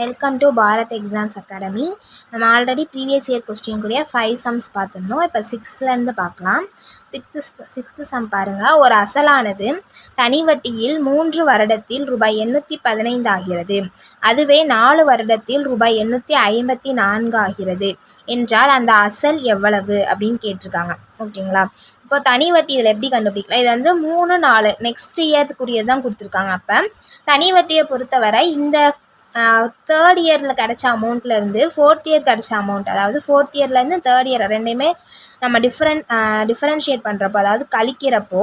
Welcome to Bharat exams academy. நம்ம already previous year question கூடிய 5 sums பார்த்துருந்தோம். இப்போ 6லேருந்து பார்க்கலாம். சிக்ஸ்த்து சம் பாருங்கள். ஒரு அசலானது தனி வட்டியில் 3 வருடத்தில் ரூபாய் 815 ஆகிறது. அதுவே 4 வருடத்தில் ரூபாய் 854 ஆகிறது என்றால் அந்த அசல் எவ்வளவு அப்படின்னு கேட்டிருக்காங்க. ஓகேங்களா? இப்போ தனி வட்டி இதில் எப்படி கண்டுபிடிக்கலாம்? இது வந்து 3 4 நெக்ஸ்ட் இயர்க்குரியது தான் கொடுத்துருக்காங்க. அப்போ தனி வட்டியை பொறுத்தவரை இந்த தேர்ட் இயரில் கிடச்ச அமௌண்ட்லேருந்து ஃபோர்த் இயர் கிடச்ச அமௌண்ட், அதாவது ஃபோர்த் இயர்லேருந்து தேர்ட் இயர் ரெண்டையுமே நம்ம டிஃப்ரென்ஷியேட் பண்ணுறப்போ, அதாவது கழிக்கிறப்போ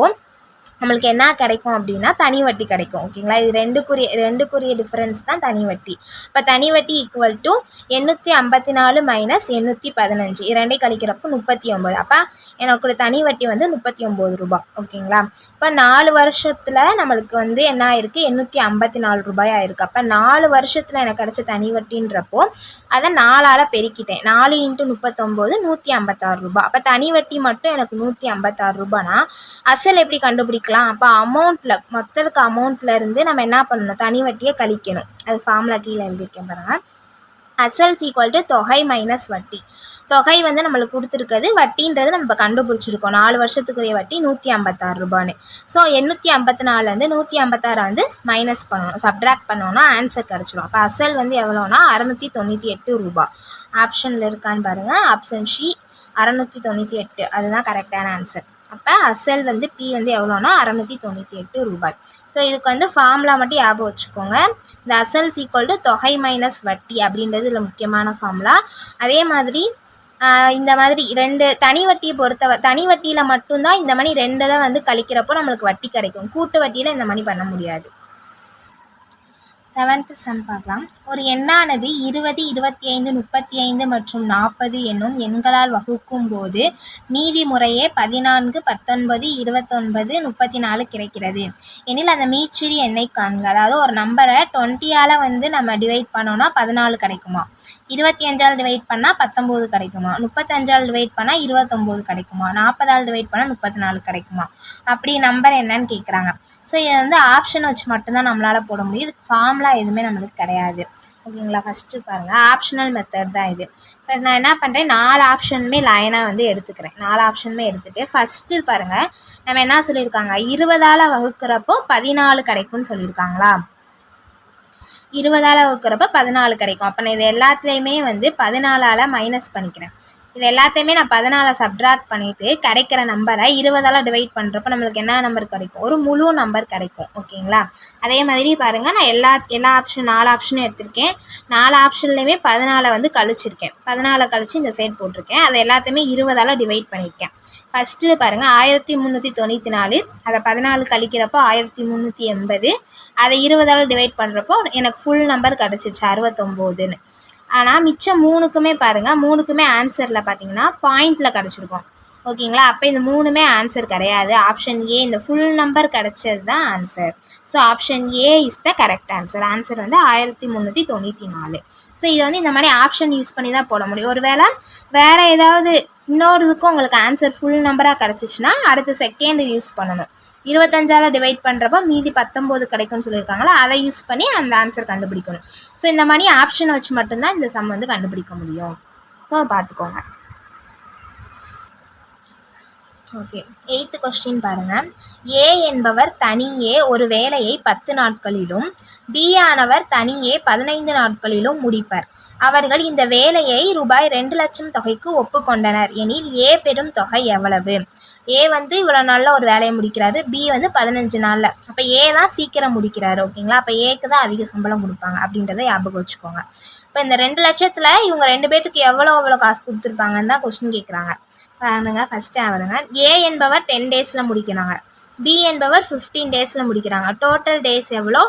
நம்மளுக்கு என்ன கிடைக்கும் அப்படின்னா தனி வட்டி கிடைக்கும். ஓகேங்களா? இது ரெண்டுக்குரிய டிஃப்ரென்ஸ் தான் தனி வட்டி. இப்போ தனி வட்டி ஈக்குவல் டு 854 மைனஸ் 815 இரண்டை கழிக்கிறப்போ 39. அப்போ எனக்கு தனி வட்டி வந்து 39 ரூபாய். ஓகேங்களா? இப்போ 4 வருஷத்தில் நம்மளுக்கு வந்து என்ன ஆயிருக்கு, 854 ரூபாய் ஆயிருக்கு. அப்போ 4 வருஷத்தில் எனக்கு கிடைச்ச தனி வட்டின்றப்போ அதை 4ஆல் பெருக்கிட்டேன். 4 × 39 156 ரூபாய். அப்போ தனி வட்டி மட்டும் எனக்கு 156 ரூபாய்னா அசல் எப்படி கண்டுபிடிக்கலாம்? அப்போ மொத்தத்துக்கு அமௌண்ட்டில் இருந்து நம்ம என்ன பண்ணணும், தனி வட்டியை கழிக்கணும். அது ஃபார்முலா கீழே எழுதியிருக்கேன் பாருங்கள். அசல்ஸ் ஈக்குவல் டு தொகை மைனஸ் வட்டி. தொகை வந்து நம்மளுக்கு கொடுத்துருக்குது, வட்டின்றது நம்ம இப்போ கண்டுபிடிச்சிருக்கோம். 4 வருஷத்துக்குரிய வட்டி 156 ரூபான்னு. ஸோ 854 156 வந்து மைனஸ் பண்ணணும், சப்ட்ராக்ட் பண்ணோன்னா ஆன்சர் கிடச்சிடும். அப்போ அசல் வந்து எவ்வளோனா 698 ரூபாய். ஆப்ஷனில் இருக்கான்னு பாருங்கள். ஆப்ஷன் சி 698, அதுதான் கரெக்டான ஆன்சர். அப்போ அசல் வந்து பி வந்து எவ்வளோனா 698 ரூபாய். ஸோ இதுக்கு வந்து ஃபார்முலா மட்டும் ஞாபகம் வச்சுக்கோங்க. இந்த அசல்ஸ் ஈக்குவல் டு தொகை மைனஸ் வட்டி அப்படின்றது இதில் முக்கியமான ஃபார்முலா. அதே மாதிரி இந்த மாதிரி தனி வட்டியை தனி வட்டியில் மட்டும்தான் இந்த மாதிரி 2 தான் வந்து கழிக்கிறப்போ நம்மளுக்கு வட்டி கிடைக்கும். கூட்டு வட்டியில் இந்த மாதிரி பண்ண முடியாது. 7th சம் பார்க்கலாம். ஒரு எண்ணானது 20, 25, 35 மற்றும் 40 என்னும் எண்களால் வகுக்கும் போது மீதி முறையே 14, 19, 29, 34 கிடைக்கிறது எனில் அந்த மீச்சிறு எண்ணை காண்க. அதாவது ஒரு நம்பரை 20ஆல் வந்து நம்ம டிவைட் பண்ணோன்னா 14 கிடைக்குமா, 25ஆல் டிவைட் பண்ணால் 19 கிடைக்குமா, 35ஆல் டிவைட் பண்ணால் 29 கிடைக்குமா, 40ஆல் டிவைட் பண்ணால் 34 கிடைக்குமா, அப்படி நம்பர் என்னன்னு கேட்குறாங்க. ஸோ இதை வந்து ஆப்ஷனை வச்சு மட்டும்தான் நம்மளால் போட முடியும். இதுக்கு ஃபார்முலா எதுவுமே நம்மளுக்கு கிடையாது. ஓகேங்களா? ஃபஸ்ட்டு பாருங்கள், ஆப்ஷனல் மெத்தட் தான் இது. இப்போ நான் என்ன பண்ணுறேன், 4 ஆப்ஷனுமே லைனாக வந்து எடுத்துக்கிறேன். 4 ஆப்ஷனுமே எடுத்துகிட்டு ஃபஸ்ட்டு பாருங்கள், நம்ம என்ன சொல்லியிருக்காங்க, 20ஆல் வகுக்கிறப்போ 14 கிடைக்கும்னு சொல்லியிருக்காங்களா. 20ஆல் வகுக்கிறப்ப 14 கிடைக்கும். அப்போ நான் இது எல்லாத்துலேயுமே வந்து 14ஆல் மைனஸ் பண்ணிக்கிறேன். இது எல்லாத்தையுமே நான் 14 சப்ட்ராக்ட் பண்ணிவிட்டு கிடைக்கிற நம்பரை 20ஆல் டிவைட் பண்ணுறப்போ நம்மளுக்கு என்ன நம்பர் கிடைக்கும், ஒரு முழு நம்பர் கிடைக்கும். ஓகேங்களா? அதே மாதிரி பாருங்கள், நான் எல்லா ஆப்ஷன் 4 ஆப்ஷனும் எடுத்திருக்கேன். 4 ஆப்ஷன்லேயுமே 14 வந்து கழிச்சிருக்கேன். 14 கழிச்சு இந்த சைட் போட்டிருக்கேன். அதை எல்லாத்தையுமே 20ஆல் டிவைட் பண்ணியிருக்கேன். ஃபஸ்ட்டு பாருங்கள், 1394, அதை 14 கழிக்கிறப்போ 1380, அதை 20ஆல் டிவைட் பண்ணுறப்போ எனக்கு ஃபுல் நம்பர் கிடச்சிருச்சு 69ன்னு. ஆனால் மிச்சம் 3க்குமே பாருங்கள், 3க்குமே ஆன்சரில் பார்த்தீங்கன்னா பாயிண்டில் கிடச்சிருக்கோம். ஓகேங்களா? அப்போ இந்த 3மே ஆன்சர் கிடையாது. ஆப்ஷன் ஏ இந்த ஃபுல் நம்பர் கிடச்சது தான் answer. So option A is the correct answer. Answer வந்து 1394. ஸோ இதை வந்து இந்த மாதிரி ஆப்ஷன் யூஸ் பண்ணி தான் போட முடியும். ஒரு வேளை வேறு ஏதாவது இன்னொரு இதுக்கும் உங்களுக்கு ஆன்சர் ஃபுல் நம்பராக கிடச்சிச்சின்னா அடுத்த செகண்ட் யூஸ் பண்ணணும். 25ஆல் டிவைட் பண்ணுறப்போ மீதி 19 கிடைக்கும்னு சொல்லியிருக்காங்களா, அதை யூஸ் பண்ணி அந்த ஆன்சர் கண்டுபிடிக்கணும். ஸோ இந்த மாதிரி ஆப்ஷனை வச்சு மட்டும்தான் இந்த சம் வந்து கண்டுபிடிக்க முடியும். ஸோ பார்த்துக்கோங்க. ஓகே, 8th கொஸ்டின் பாருங்கள். ஏ என்பவர் தனியே ஒரு வேலையை 10 நாட்களிலும் பி ஆனவர் தனியே 15 நாட்களிலும் முடிப்பர். அவர்கள் இந்த வேலையை ரூபாய் 2 லட்சம் தொகைக்கு ஒப்புக்கொண்டனர் எனில் ஏ பெறும் தொகை எவ்வளவு? ஏ வந்து இவ்வளோ நாளில் ஒரு வேலையை முடிக்கிறாரு, பி வந்து 15 நாளில். அப்போ ஏ தான் சீக்கிரம் முடிக்கிறாரு. ஓகேங்களா? அப்போ ஏக்கு தான் அதிக சம்பளம் கொடுப்பாங்க அப்படின்றத ஞாபகம் வச்சுக்கோங்க. இப்போ இந்த 2 லட்சத்தில் இவங்க 2 பேர்த்துக்கு எவ்வளோ காசு கொடுத்துருப்பாங்கன்னு தான் கொஸ்டின் கேட்குறாங்க. பாருங்க, ஃபஸ்ட்டு ஆகுதுங்க. ஏ என்பவர் 10 டேஸில் முடிக்கிறாங்க, பி என்பவர் 15 டேஸில் முடிக்கிறாங்க. டோட்டல் டேஸ் எவ்வளோ?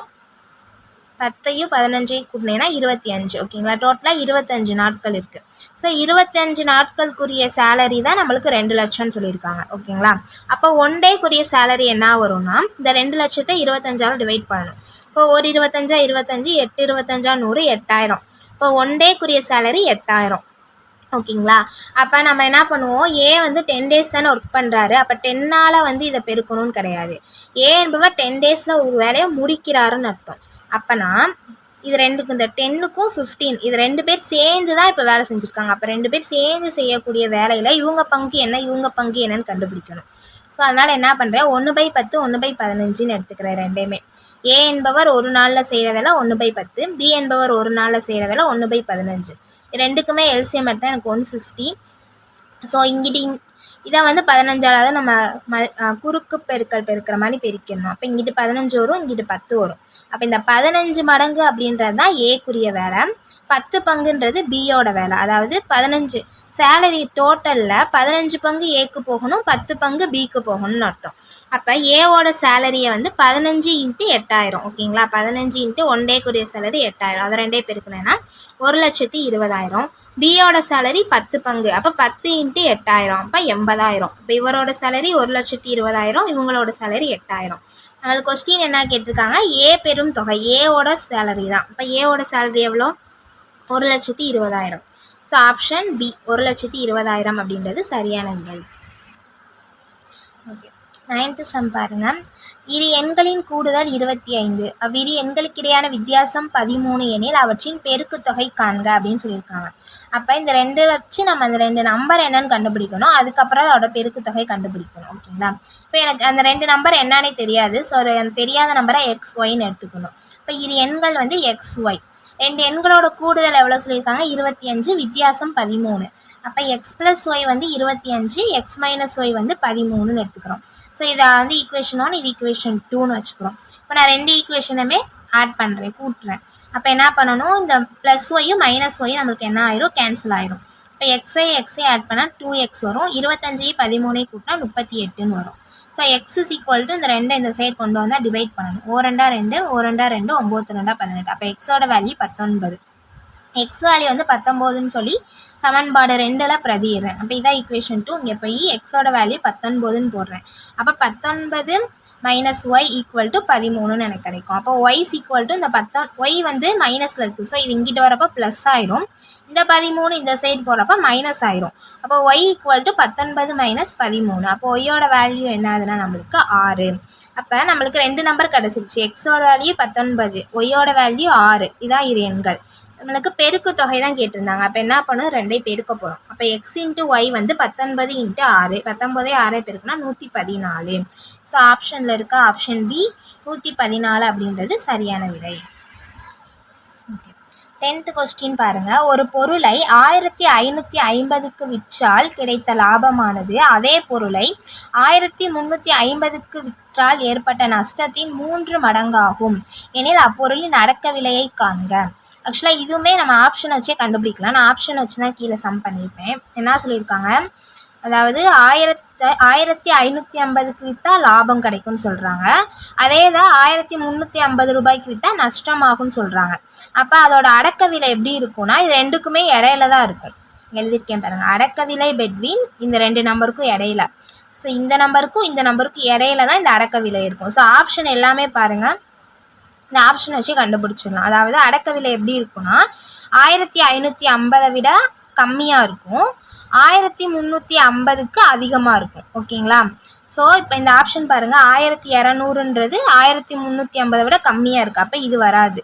10யும் 15 கூட்டினேன்னா 25. ஓகேங்களா? டோட்டலாக 25 நாட்கள் இருக்குது. ஸோ 25 நாட்களுக்குரிய சேலரி தான் நம்மளுக்கு 2 லட்சம்னு சொல்லியிருக்காங்க. ஓகேங்களா? அப்போ 1 டேக்குரிய சேலரி என்ன வரும்னா, இந்த 2 லட்சத்தை 25ஆல் டிவைட் பண்ணணும். இப்போ ஒரு 25 25, 8 25 100, 8000. இப்போ 1 டேக்குரிய சேலரி 8000. ஓகேங்களா? அப்போ நம்ம என்ன பண்ணுவோம், ஏ வந்து 10 டேஸ் தானே ஒர்க் பண்ணுறாரு. அப்போ 10ஆல் வந்து இதை பெருக்கணும்னு கிடையாது. ஏ என்பவர் 10 டேஸில் ஒரு வேலையை முடிக்கிறாருன்னு அர்த்தம். அப்போனா இது ரெண்டுக்கும் இந்த 10க்கும் 15 இது 2 பேர் சேர்ந்து தான் இப்போ வேலை செஞ்சுருக்காங்க. அப்போ 2 பேர் சேர்ந்து செய்யக்கூடிய வேலையில் இவங்க பங்கு என்ன இவங்க பங்கு என்னன்னு கண்டுபிடிக்கணும். ஸோ அதனால் என்ன பண்ணுறேன் 1/10 1/15ன்னு எடுத்துக்கிறேன் ரெண்டையுமே. ஏ என்பவர் ஒரு நாளில் செய்கிற வேலை 1/10, பி என்பவர் ஒரு நாளில் செய்கிற வேலை 1/15. ரெண்டுக்குமே எல்சிஎம் எடுத்தால் எனக்கு 150. ஸோ இங்கிட்டு இதை வந்து 15ஆல் நம்ம குறுக்கு பெருக்கிற மாதிரி பெருக்கணும். அப்போ இங்கிட்டு 15 வரும், இங்கிட்டு 10 வரும். அப்போ இந்த 15 மடங்கு அப்படின்றது தான் ஏக்குரிய வேலை, 10 பங்குன்றது பியோட வேலை. அதாவது 15 சேலரி டோட்டலில் 15 பங்கு ஏக்கு போகணும், 10 பங்கு பிக்கு போகணும்னு அர்த்தம். அப்போ ஏவோட சேலரியை வந்து 15 × 8000. ஓகேங்களா, 15 × 1 டேக்குரிய சேலரி 8000. அதை 2 பெருக்குனேன்னா 1,20,000. பியோட சேலரி 10 பங்கு, அப்போ 10 × 8000, அப்போ 80,000. இப்போ இவரோட சேலரி 1,20,000, இவங்களோட சேலரி 8000. நமது கொஸ்டின் என்ன கேட்டிருக்காங்க, ஏ பெரும் தொகை, ஏவோட சேலரி தான். இப்போ ஏவோட சேலரி எவ்வளோ, 1,20,000. ஸோ ஆப்ஷன் பி 1,20,000 அப்படின்றது சரியான விடை. ஓகே, 9th சம் பாருங்க. இரு எண்களின் கூடுதல் 25, அவ்விரு எண்களுக்கிடையான வித்தியாசம் 13 எனில் அவற்றின் பெருக்கு தொகை காண்க அப்படின்னு சொல்லியிருக்காங்க. அப்போ இந்த 2 வச்சு நம்ம அந்த 2 நம்பர் என்னன்னு கண்டுபிடிக்கணும், அதுக்கப்புறம் அதோட பெருக்கு தொகை கண்டுபிடிக்கணும். ஓகேங்களா, இப்போ எனக்கு அந்த 2 நம்பர் என்னன்னே தெரியாது. ஸோ தெரியாத நம்பரை XYன்னு எடுத்துக்கணும். இப்போ இரு எண்கள் வந்து XY, 2 எண்களோட கூடுதல் எவ்வளோ சொல்லியிருக்காங்க 25, வித்தியாசம் 13. அப்போ X+Y வந்து 25, X-Y வந்து 13ன்னு எடுத்துக்கிறோம். ஸோ இதை வந்து ஈக்குவேஷன் 1, இது ஈக்குவேஷன் 2ன்னு வச்சுக்கிறோம். இப்போ நான் 2 ஈக்குவேஷனுமே ஆட் பண்ணுறேன், கூட்டுறேன். அப்போ என்ன பண்ணணும், இந்த +Yயும் -Y நம்மளுக்கு என்ன ஆயிரும், கேன்சல் ஆயிரும். இப்போ XI ஆட் பண்ணால் 2X வரும், 25 13 கூட்டினா 38ன்னு வரும். ஸோ X = இந்த 2 இந்த சைடு கொண்டு வந்தால் டிவைட் பண்ணணும். 2 2 2 9 2 18. அப்போ எக்ஸோட வேல்யூ 19. எக்ஸ் வேல்யூ வந்து 19ன்னு சொல்லி சமன்பாடு 2ல் பிரதிடுறேன். அப்போ இதான் ஈக்குவேஷன் 2. இங்கே போய் எக்ஸோட வேல்யூ 19ன்னு போடுறேன். அப்போ 19 - y = 13ன்னு எனக்கு கிடைக்கும். அப்போ y = இந்த y வந்து மைனஸில் இருக்குது. ஸோ இது இங்கிட்ட வரப்போ ப்ளஸ் ஆயிரும், இந்த 13 இந்த சைடு போகிறப்ப மைனஸ் ஆயிரும். அப்போ y = 19 - 13. அப்போ ஒய்யோட வேல்யூ என்ன ஆகுதுன்னா நம்மளுக்கு 6. அப்போ நம்மளுக்கு 2 நம்பர் கிடச்சிருச்சு. எக்ஸோட வேல்யூ 19, ஒய்யோட வேல்யூ 6. இதான் இரு எண்கள். நம்மளுக்கு பெருக்கு தொகை தான் கேட்டிருந்தாங்க. அப்போ என்ன பண்ணணும், 2 பெருக்க போகிறோம். அப்போ x × y வந்து 19 × 6, 19 6 பெருக்குனா 114. ஸோ ஆப்ஷனில் இருக்க ஆப்ஷன் பி 114 அப்படின்றது சரியான விடை. ஓகே, 10th கொஸ்டின் பாருங்கள். ஒரு பொருளை 1550க்கு விற்றால் கிடைத்த லாபமானது அதே பொருளை 1350க்கு விற்றால் ஏற்பட்ட நஷ்டத்தின் 3 மடங்காகும் எனில் அப்பொருளின் அடக்க விலையை காண்க. ஆக்சுவலாக இதுவுமே நம்ம ஆப்ஷன் வச்சே கண்டுபிடிக்கலாம். நான் ஆப்ஷன் வச்சு தான் கீழே சம் பண்ணியிருப்பேன். என்ன சொல்லியிருக்காங்க, அதாவது 1550க்கு விற்றா லாபம் கிடைக்கும்னு சொல்கிறாங்க. அதே தான் 1350 ரூபாய்க்கு விற்றா நஷ்டமாகும்னு சொல்கிறாங்க. அப்போ அதோட அடக்க விலை எப்படி இருக்கும்னா, இது ரெண்டுக்குமே இடையில தான் இருக்கும். எழுதியிருக்கேன் பாருங்கள், அடக்க விலை பெட்வீன் இந்த 2 நம்பருக்கும் இடையில. ஸோ இந்த நம்பருக்கும் இந்த நம்பருக்கும் இடையில தான் இந்த அடக்க விலை இருக்கும். ஸோ ஆப்ஷன் எல்லாமே பாருங்கள், இந்த ஆப்ஷன் வச்சு கண்டுபிடிச்சிடலாம். அதாவது அடக்க விலை எப்படி இருக்குன்னா 1550 விட கம்மியாக இருக்கும், 1350க்கு அதிகமாக இருக்கும். ஓகேங்களா, ஸோ இப்போ இந்த ஆப்ஷன் பாருங்கள், 1200ன்றது 1350 விட கம்மியாக இருக்குது. அப்போ இது வராது.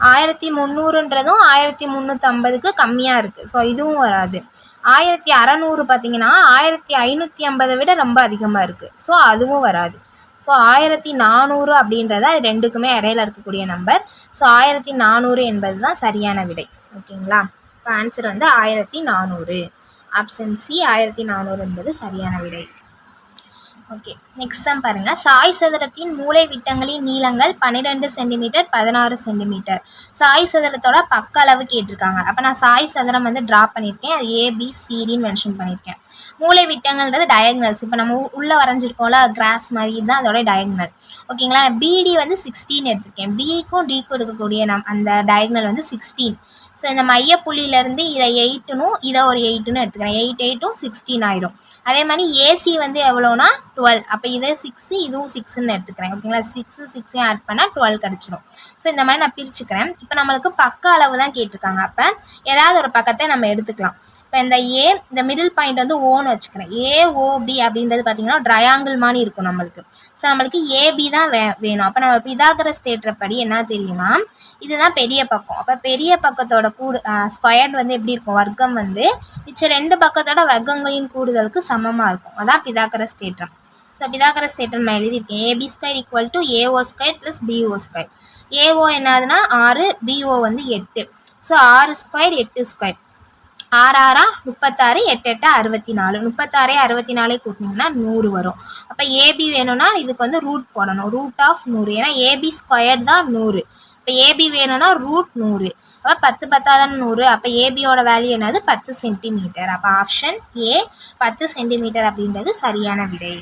1300ன்றதும் 1350க்கு கம்மியாக இருக்குது. ஸோ இதுவும் வராது. 1600 பார்த்தீங்கன்னா 1550 விட ரொம்ப அதிகமாக இருக்குது. ஸோ அதுவும் வராது. ஸோ 1400 அப்படின்றத அது ரெண்டுக்குமே இடையில இருக்கக்கூடிய நம்பர். ஸோ 1400 என்பது தான் சரியான விடை. ஓகேங்களா, இப்போ ஆன்சர் வந்து 1400. ஆப்ஷன் சி 1400 என்பது சரியான விடை. ஓகே, நெக்ஸ்ட் சம் பாருங்கள். சாய் சதுரத்தின் மூலை விட்டங்களின் நீளங்கள் 12 சென்டிமீட்டர் 16 சென்டிமீட்டர். சாய் சதுரத்தோட பக்க அளவு கேட்டிருக்காங்க. அப்போ நான் சாய் சதுரம் வந்து ட்ரா பண்ணியிருக்கேன். அது ABCDன்னு மென்ஷன் பண்ணியிருக்கேன். மூலை விட்டங்கள்ன்றது டயக்னல்ஸ். இப்போ நம்ம உள்ளே வரைஞ்சிருக்கோம்ல கிராஸ் மாதிரி, தான் அதோட டயக்னல். ஓகேங்களா, BD வந்து 16 எடுத்திருக்கேன். Bக்கும் Dக்கும் இருக்கக்கூடிய அந்த டயக்னல் வந்து 16. ஸோ இந்த மையப்புள்ளியிலேருந்து இதை 8னும் இதை ஒரு 8ன்னு எடுத்துக்கிறேன். 8 8ம் 16 ஆகிடும். அதே மாதிரி AC வந்து எவ்வளோனா 12. அப்போ இதை 6 இதுவும் 6ன்னு எடுத்துக்கிறேன். ஓகேங்களா, 6 6 ஆட் பண்ணால் 12 கிடச்சிடும். ஸோ இந்த மாதிரி நான் பிரிச்சுக்கிறேன். இப்போ நம்மளுக்கு பக்க அளவு தான் கேட்டிருக்காங்க. அப்போ ஏதாவது ஒரு பக்கத்தை நம்ம எடுத்துக்கலாம். இப்போ இந்த மிடில் பாயிண்ட் வந்து ஓன்னு வச்சுக்கிறேன். ஏஓபி அப்படின்றது பார்த்திங்கன்னா ட்ரையாங்கிள் மாதிரி இருக்கும் நம்மளுக்கு. ஸோ நம்மளுக்கு ஏபி தான் வேணும். அப்போ நம்ம பிதாகரஸ் தேற்றப்படி என்ன தெரியுமா, இதுதான் பெரிய பக்கம். அப்போ பெரிய பக்கத்தோட ஸ்கொயர்டு வந்து எப்படி இருக்கும், வர்க்கம் வந்து மிச்சம் 2 பக்கத்தோட வர்க்கங்களின் கூடுதலுக்கு சமமாக இருக்கும். அதான் பிதாகரஸ் தேற்றம். ஸோ பிதாகரஸ் தேற்றம் நான் எழுதியிருக்கேன். AB square equal to AO square plus BO square. AO என்னதுன்னா 6, பிஓ வந்து 8. So 6 square 8 square, 6 6 36, 8 8 64. 36 64 கூட்டினீங்கன்னா 100 வரும். அப்போ ஏபி வேணும்னா இதுக்கு வந்து ரூட் போடணும், ரூட் ஆஃப் 100. ஏன்னா ஏபி ஸ்கொயர் தான் 100. இப்போ ஏபி வேணும்னா ரூட் 100. அப்போ 10 10 100. அப்போ ஏபியோட வேல்யூ என்னது, 10 சென்டிமீட்டர். அப்போ ஆப்ஷன் ஏ 10 சென்டிமீட்டர் அப்படின்றது சரியான விடை.